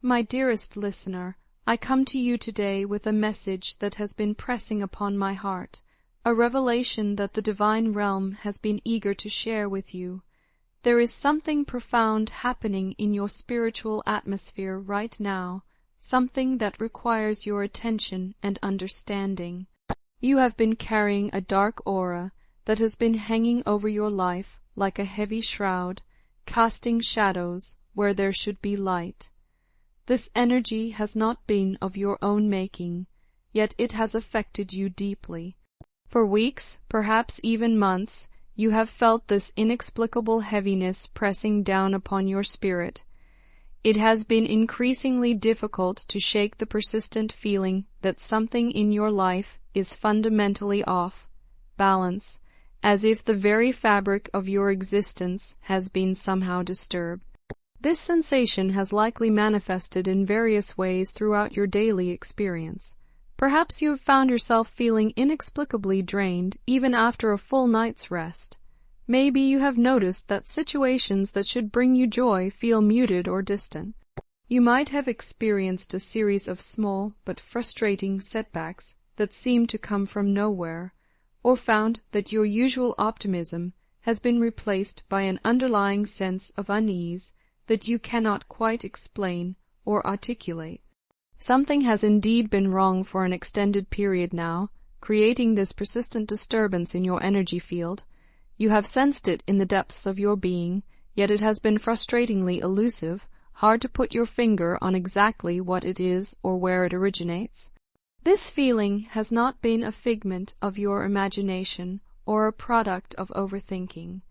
My dearest listener, I come to you today with a message that has been pressing upon my heart, a revelation that the divine realm has been eager to share with you. There is something profound happening in your spiritual atmosphere right now, something that requires your attention and understanding. You have been carrying a dark aura that has been hanging over your life like a heavy shroud, casting shadows where there should be light. This energy has not been of your own making, yet it has affected you deeply. For weeks, perhaps even months, you have felt this inexplicable heaviness pressing down upon your spirit. It has been increasingly difficult to shake the persistent feeling that something in your life is fundamentally off balance, as if the very fabric of your existence has been somehow disturbed. This sensation has likely manifested in various ways throughout your daily experience. Perhaps you have found yourself feeling inexplicably drained even after a full night's rest. Maybe you have noticed that situations that should bring you joy feel muted or distant. You might have experienced a series of small but frustrating setbacks that seem to come from nowhere, or found that your usual optimism has been replaced by an underlying sense of unease that you cannot quite explain or articulate. Something has indeed been wrong for an extended period now, creating this persistent disturbance in your energy field. You have sensed it in the depths of your being, yet it has been frustratingly elusive, hard to put your finger on exactly what it is or where it originates. This feeling has not been a figment of your imagination or a product of overthinking.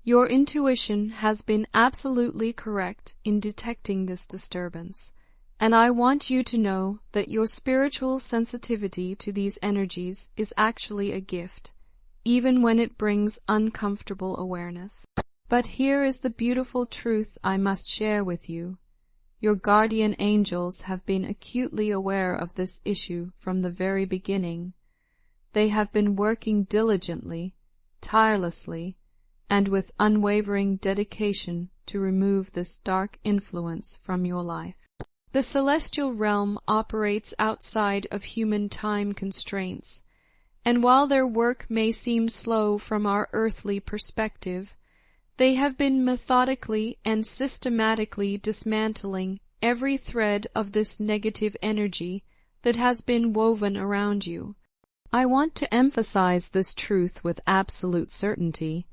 Your intuition has been absolutely correct in detecting this disturbance, and I want you to know that your spiritual sensitivity to these energies is actually a gift, even when it brings uncomfortable awareness. But here is the beautiful truth I must share with you. Your guardian angels have been acutely aware of this issue from the very beginning. They have been working diligently, tirelessly, and with unwavering dedication to remove this dark influence from your life. The celestial realm operates outside of human time constraints, and while their work may seem slow from our earthly perspective, they have been methodically and systematically dismantling every thread of this negative energy that has been woven around you. I want to emphasize this truth with absolute certainty.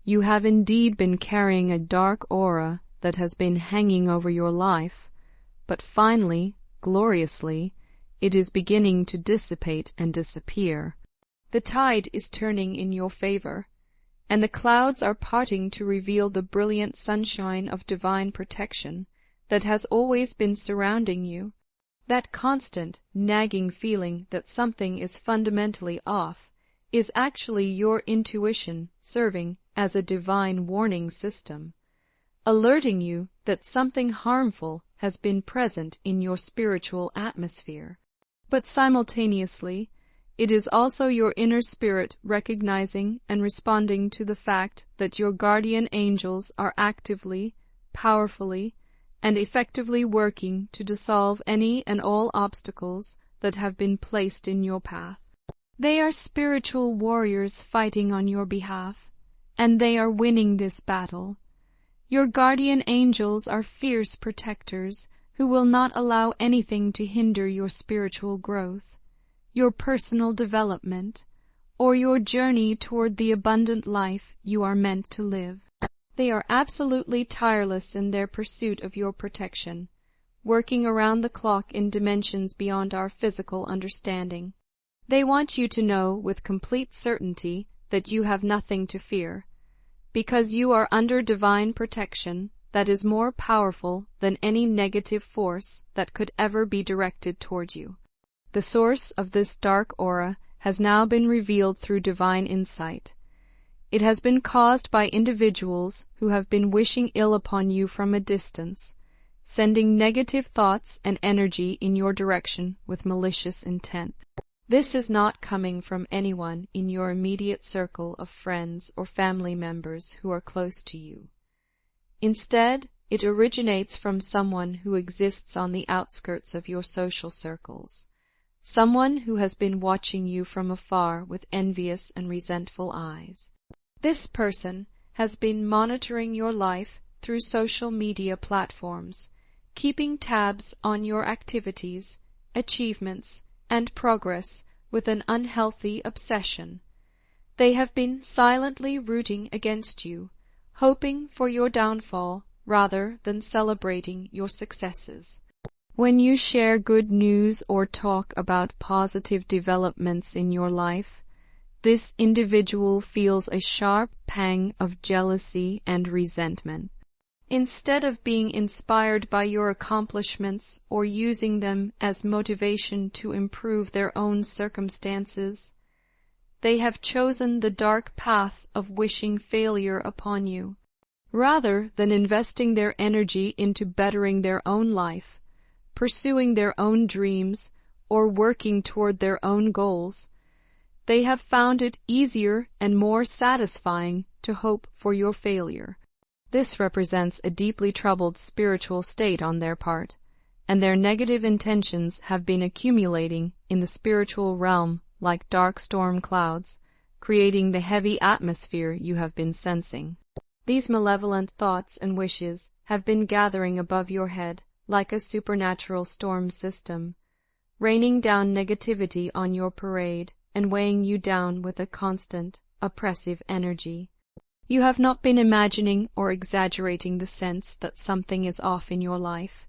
You have indeed been carrying a dark aura that has been hanging over your life, but finally, gloriously, it is beginning to dissipate and disappear. The tide is turning in your favor, and the clouds are parting to reveal the brilliant sunshine of divine protection that has always been surrounding you. That constant, nagging feeling that something is fundamentally off is actually your intuition serving as a divine warning system, alerting you that something harmful has been present in your spiritual atmosphere. But simultaneously, it is also your inner spirit recognizing and responding to the fact that your guardian angels are actively, powerfully, and effectively working to dissolve any and all obstacles that have been placed in your path. They are spiritual warriors fighting on your behalf, and they are winning this battle. Your guardian angels are fierce protectors who will not allow anything to hinder your spiritual growth, your personal development, or your journey toward the abundant life you are meant to live. They are absolutely tireless in their pursuit of your protection, working around the clock in dimensions beyond our physical understanding. They want you to know with complete certainty that you have nothing to fear, because you are under divine protection that is more powerful than any negative force that could ever be directed toward you. The source of this dark aura has now been revealed through divine insight. It has been caused by individuals who have been wishing ill upon you from a distance, sending negative thoughts and energy in your direction with malicious intent. This is not coming from anyone in your immediate circle of friends or family members who are close to you. Instead, it originates from someone who exists on the outskirts of your social circles, someone who has been watching you from afar with envious and resentful eyes. This person has been monitoring your life through social media platforms, keeping tabs on your activities, achievements, and progress with an unhealthy obsession. They have been silently rooting against you, hoping for your downfall rather than celebrating your successes. When you share good news or talk about positive developments in your life, this individual feels a sharp pang of jealousy and resentment. Instead of being inspired by your accomplishments or using them as motivation to improve their own circumstances, they have chosen the dark path of wishing failure upon you. Rather than investing their energy into bettering their own life, pursuing their own dreams, or working toward their own goals, they have found it easier and more satisfying to hope for your failure. This represents a deeply troubled spiritual state on their part, and their negative intentions have been accumulating in the spiritual realm like dark storm clouds, creating the heavy atmosphere you have been sensing. These malevolent thoughts and wishes have been gathering above your head like a supernatural storm system, raining down negativity on your parade and weighing you down with a constant, oppressive energy. You have not been imagining or exaggerating the sense that something is off in your life.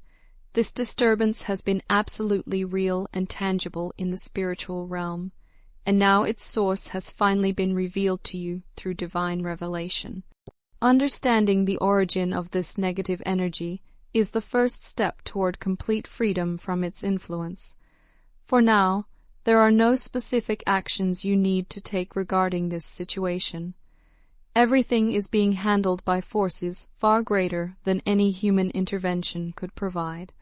This disturbance has been absolutely real and tangible in the spiritual realm, and now its source has finally been revealed to you through divine revelation. Understanding the origin of this negative energy is the first step toward complete freedom from its influence. For now, there are no specific actions you need to take regarding this situation. Everything is being handled by forces far greater than any human intervention could provide.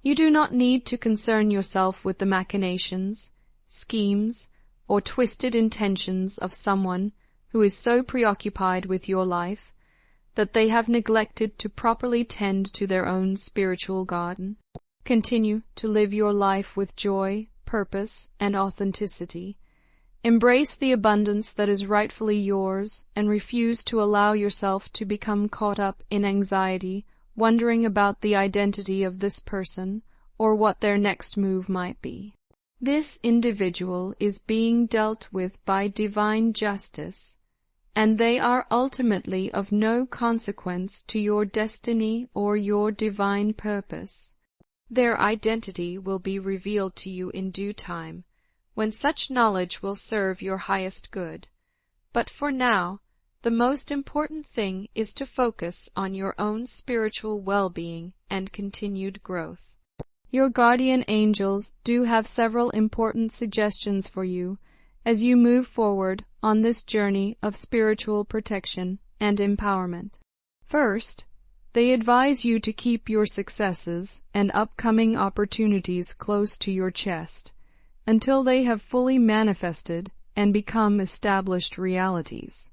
You do not need to concern yourself with the machinations, schemes, or twisted intentions of someone who is so preoccupied with your life that they have neglected to properly tend to their own spiritual garden. Continue to live your life with joy, purpose, and authenticity. Embrace the abundance that is rightfully yours and refuse to allow yourself to become caught up in anxiety, wondering about the identity of this person or what their next move might be. This individual is being dealt with by divine justice, and they are ultimately of no consequence to your destiny or your divine purpose. Their identity will be revealed to you in due time, when such knowledge will serve your highest good. But for now, the most important thing is to focus on your own spiritual well-being and continued growth. Your guardian angels do have several important suggestions for you as you move forward on this journey of spiritual protection and empowerment. First, they advise you to keep your successes and upcoming opportunities close to your chest until they have fully manifested and become established realities.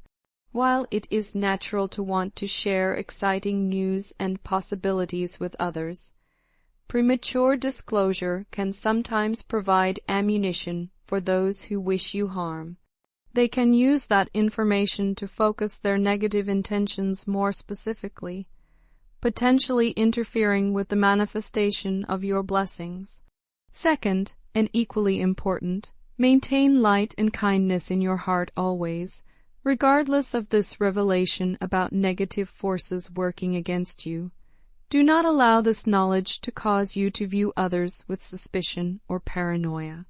While it is natural to want to share exciting news and possibilities with others, premature disclosure can sometimes provide ammunition for those who wish you harm. They can use that information to focus their negative intentions more specifically, potentially interfering with the manifestation of your blessings. Second, and equally important, maintain light and kindness in your heart always, regardless of this revelation about negative forces working against you. Do not allow this knowledge to cause you to view others with suspicion or paranoia.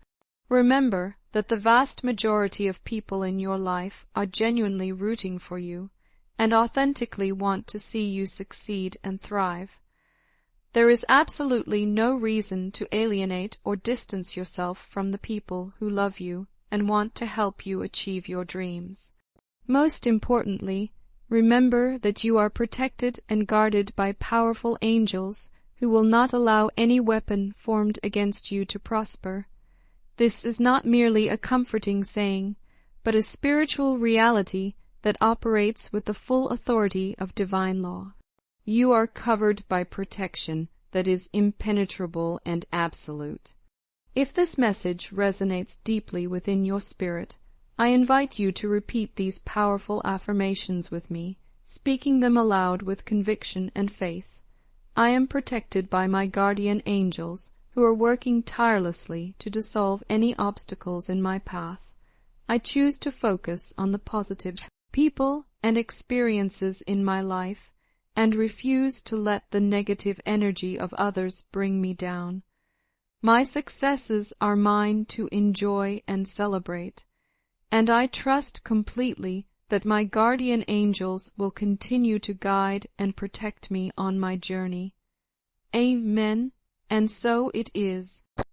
Remember that the vast majority of people in your life are genuinely rooting for you and authentically want to see you succeed and thrive. There is absolutely no reason to alienate or distance yourself from the people who love you and want to help you achieve your dreams. Most importantly, remember that you are protected and guarded by powerful angels who will not allow any weapon formed against you to prosper. This is not merely a comforting saying, but a spiritual reality that operates with the full authority of divine law. You are covered by protection that is impenetrable and absolute. If this message resonates deeply within your spirit, I invite you to repeat these powerful affirmations with me, speaking them aloud with conviction and faith. I am protected by my guardian angels, who are working tirelessly to dissolve any obstacles in my path. I choose to focus on the positive people and experiences in my life, and refuse to let the negative energy of others bring me down. My successes are mine to enjoy and celebrate, and I trust completely that my guardian angels will continue to guide and protect me on my journey. Amen, and so it is.